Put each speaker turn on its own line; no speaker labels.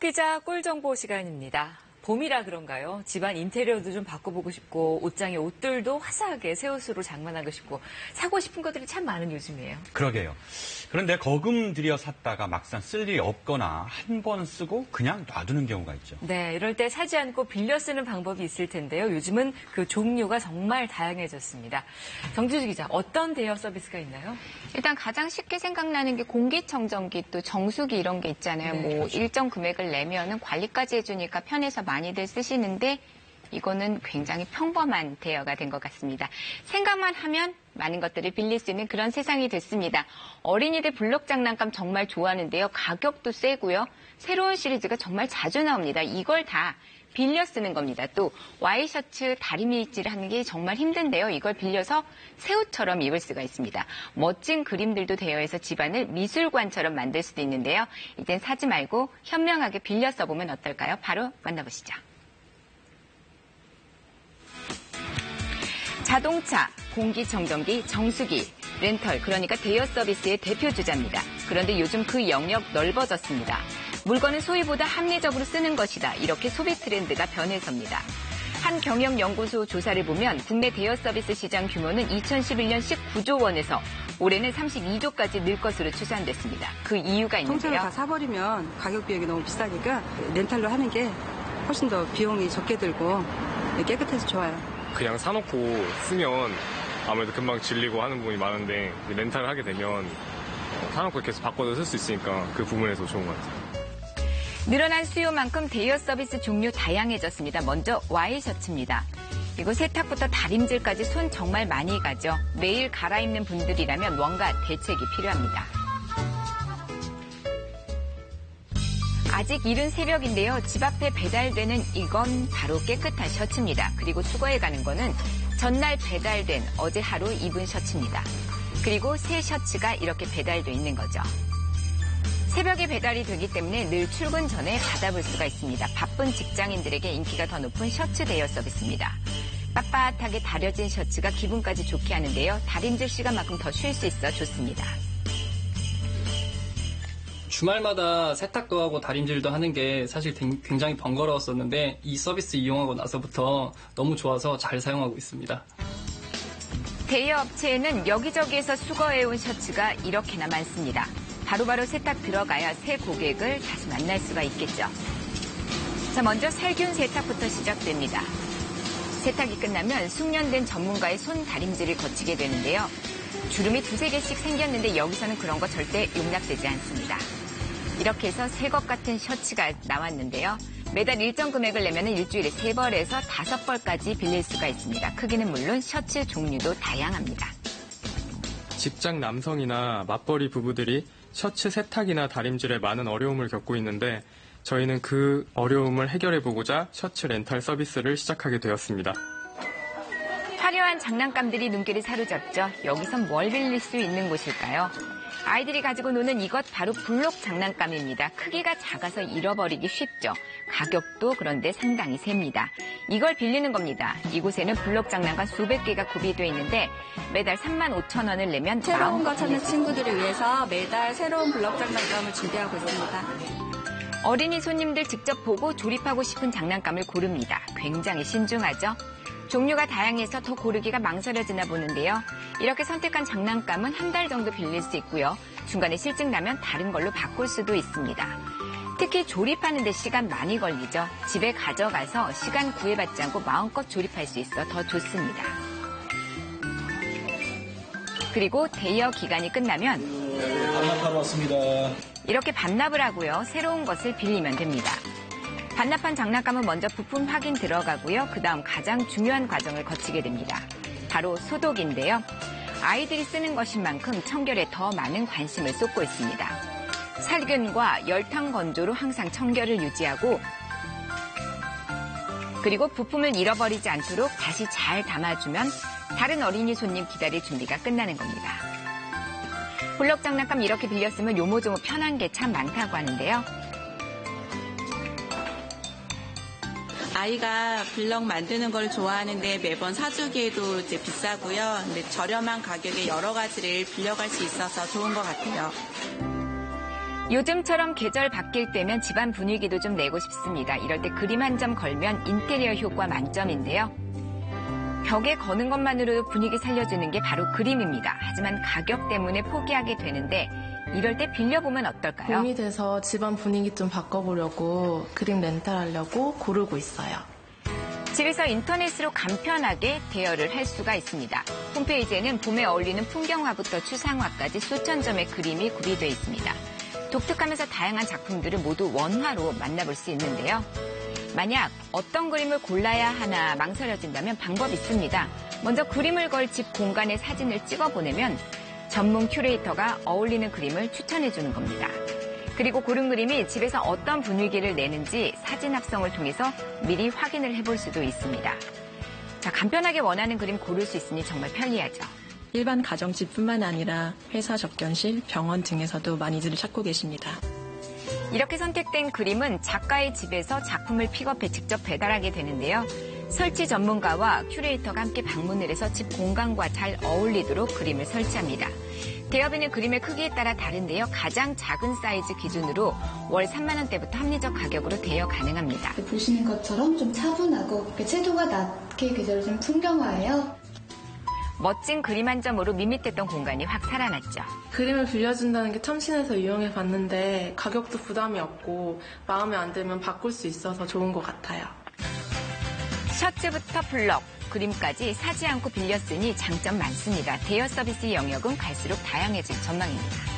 기자 꿀정보 시간입니다. 봄이라 그런가요? 집안 인테리어도 좀 바꿔보고 싶고 옷장에 옷들도 화사하게 새 옷으로 장만하고 싶고 사고 싶은 것들이 참 많은 요즘이에요.
그러게요. 그런데 거금 들여 샀다가 막상 쓸 일이 없거나 한 번 쓰고 그냥 놔두는 경우가 있죠.
네, 이럴 때 사지 않고 빌려 쓰는 방법이 있을 텐데요. 요즘은 그 종류가 정말 다양해졌습니다. 정주주 기자, 어떤 대여 서비스가 있나요?
일단 가장 쉽게 생각나는 게 공기청정기 또 정수기 이런 게 있잖아요.
네,
그렇죠. 일정 금액을 내면은 관리까지 해주니까 편해서 많이들 쓰시는데 이거는 굉장히 평범한 대여가 된 것 같습니다. 생각만 하면 많은 것들을 빌릴 수 있는 그런 세상이 됐습니다. 어린이들 블록 장난감 정말 좋아하는데요. 가격도 세고요. 새로운 시리즈가 정말 자주 나옵니다. 이걸 다 빌려 쓰는 겁니다. 또 와이셔츠 다리미질을 하는 게 정말 힘든데요. 이걸 빌려서 새 옷처럼 입을 수가 있습니다. 멋진 그림들도 대여해서 집안을 미술관처럼 만들 수도 있는데요. 이젠 사지 말고 현명하게 빌려 써보면 어떨까요? 바로 만나보시죠. 자동차, 공기청정기, 정수기, 렌털, 그러니까 대여 서비스의 대표 주자입니다. 그런데 요즘 그 영역 넓어졌습니다. 물건은 소유보다 합리적으로 쓰는 것이다. 이렇게 소비 트렌드가 변해섭니다. 한 경영연구소 조사를 보면 국내 대여 서비스 시장 규모는 2011년 19조 원에서 올해는 32조까지 늘 것으로 추산됐습니다. 그 이유가 있는데요.
통째로 다 사버리면 가격 비용이 너무 비싸니까 렌탈로 하는 게 훨씬 더 비용이 적게 들고 깨끗해서 좋아요.
그냥 사놓고 쓰면 아무래도 금방 질리고 하는 부분이 많은데 렌탈을 하게 되면 사놓고 계속 바꿔서 쓸 수 있으니까 그 부분에서 좋은 것 같아요.
늘어난 수요만큼 대여 서비스 종류 다양해졌습니다. 먼저 와이셔츠입니다. 이거 세탁부터 다림질까지 손 정말 많이 가죠. 매일 갈아입는 분들이라면 뭔가 대책이 필요합니다. 아직 이른 새벽인데요. 집 앞에 배달되는 이건 바로 깨끗한 셔츠입니다. 그리고 수거해 가는 거는 전날 배달된 어제 하루 입은 셔츠입니다. 그리고 새 셔츠가 이렇게 배달돼 있는 거죠. 새벽에 배달이 되기 때문에 늘 출근 전에 받아볼 수가 있습니다. 바쁜 직장인들에게 인기가 더 높은 셔츠 대여 서비스입니다. 빳빳하게 다려진 셔츠가 기분까지 좋게 하는데요. 다림질 시간만큼 더 쉴 수 있어 좋습니다.
주말마다 세탁도 하고 다림질도 하는 게 사실 굉장히 번거로웠었는데 이 서비스 이용하고 나서부터 너무 좋아서 잘 사용하고 있습니다.
대여 업체에는 여기저기에서 수거해온 셔츠가 이렇게나 많습니다. 바로바로 세탁 들어가야 새 고객을 다시 만날 수가 있겠죠. 자, 먼저 살균 세탁부터 시작됩니다. 세탁이 끝나면 숙련된 전문가의 손 다림질을 거치게 되는데요. 주름이 두세 개씩 생겼는데 여기서는 그런 거 절대 용납되지 않습니다. 이렇게 해서 새 것 같은 셔츠가 나왔는데요. 매달 일정 금액을 내면 일주일에 3벌에서 5벌까지 빌릴 수가 있습니다. 크기는 물론 셔츠 종류도 다양합니다.
직장 남성이나 맞벌이 부부들이 셔츠 세탁이나 다림질에 많은 어려움을 겪고 있는데 저희는 그 어려움을 해결해보고자 셔츠 렌탈 서비스를 시작하게 되었습니다.
화려한 장난감들이 눈길을 사로잡죠. 여기선 뭘 빌릴 수 있는 곳일까요? 아이들이 가지고 노는 이것 바로 블록 장난감입니다. 크기가 작아서 잃어버리기 쉽죠. 가격도 그런데 상당히 셉니다. 이걸 빌리는 겁니다. 이곳에는 블록 장난감 수백 개가 구비되어 있는데 매달 35,000원을 내면
새로운 거 찾는 친구들을 위해서 매달 새로운 블록 장난감을 준비하고 있습니다.
어린이 손님들 직접 보고 조립하고 싶은 장난감을 고릅니다. 굉장히 신중하죠. 종류가 다양해서 더 고르기가 망설여지나 보는데요. 이렇게 선택한 장난감은 한 달 정도 빌릴 수 있고요. 중간에 실증 나면 다른 걸로 바꿀 수도 있습니다. 특히 조립하는 데 시간 많이 걸리죠. 집에 가져가서 시간 구애받지 않고 마음껏 조립할 수 있어 더 좋습니다. 그리고 대여 기간이 끝나면
반납하러 왔습니다.
이렇게 반납을 하고요. 새로운 것을 빌리면 됩니다. 반납한 장난감은 먼저 부품 확인 들어가고요. 그다음 가장 중요한 과정을 거치게 됩니다. 바로 소독인데요. 아이들이 쓰는 것인 만큼 청결에 더 많은 관심을 쏟고 있습니다. 살균과 열탕 건조로 항상 청결을 유지하고 그리고 부품을 잃어버리지 않도록 다시 잘 담아주면 다른 어린이 손님 기다릴 준비가 끝나는 겁니다. 블록 장난감 이렇게 빌렸으면 요모조모 편한 게 참 많다고 하는데요.
아이가 블럭 만드는 걸 좋아하는데 매번 사주기에도 이제 비싸고요. 근데 저렴한 가격에 여러 가지를 빌려갈 수 있어서 좋은 것 같아요.
요즘처럼 계절 바뀔 때면 집안 분위기도 좀 내고 싶습니다. 이럴 때 그림 한 점 걸면 인테리어 효과 만점인데요. 벽에 거는 것만으로도 분위기 살려주는 게 바로 그림입니다. 하지만 가격 때문에 포기하게 되는데 이럴 때 빌려보면 어떨까요?
봄이 돼서 집안 분위기 좀 바꿔보려고 그림 렌탈하려고 고르고 있어요.
집에서 인터넷으로 간편하게 대여를 할 수가 있습니다. 홈페이지에는 봄에 어울리는 풍경화부터 추상화까지 수천 점의 그림이 구비되어 있습니다. 독특하면서 다양한 작품들을 모두 원화로 만나볼 수 있는데요. 만약 어떤 그림을 골라야 하나 망설여진다면 방법이 있습니다. 먼저 그림을 걸 집 공간에 사진을 찍어 보내면 전문 큐레이터가 어울리는 그림을 추천해주는 겁니다. 그리고 고른 그림이 집에서 어떤 분위기를 내는지 사진 합성을 통해서 미리 확인을 해볼 수도 있습니다. 자, 간편하게 원하는 그림 고를 수 있으니 정말 편리하죠.
일반 가정집뿐만 아니라 회사 접견실, 병원 등에서도 많이들 찾고 계십니다.
이렇게 선택된 그림은 작가의 집에서 작품을 픽업해 직접 배달하게 되는데요. 설치 전문가와 큐레이터가 함께 방문을 해서 집 공간과 잘 어울리도록 그림을 설치합니다. 대여비는 그림의 크기에 따라 다른데요. 가장 작은 사이즈 기준으로 월 3만 원대부터 합리적 가격으로 대여 가능합니다.
보시는 것처럼 좀 차분하고 채도가 낮게 그려진 풍경화예요.
멋진 그림 한 점으로 밋밋했던 공간이 확 살아났죠.
그림을 빌려준다는 게 참신해서 이용해 봤는데 가격도 부담이 없고 마음에 안 들면 바꿀 수 있어서 좋은 것 같아요.
셔츠부터 블럭, 그림까지 사지 않고 빌려 쓰니 장점 많습니다. 대여 서비스 영역은 갈수록 다양해질 전망입니다.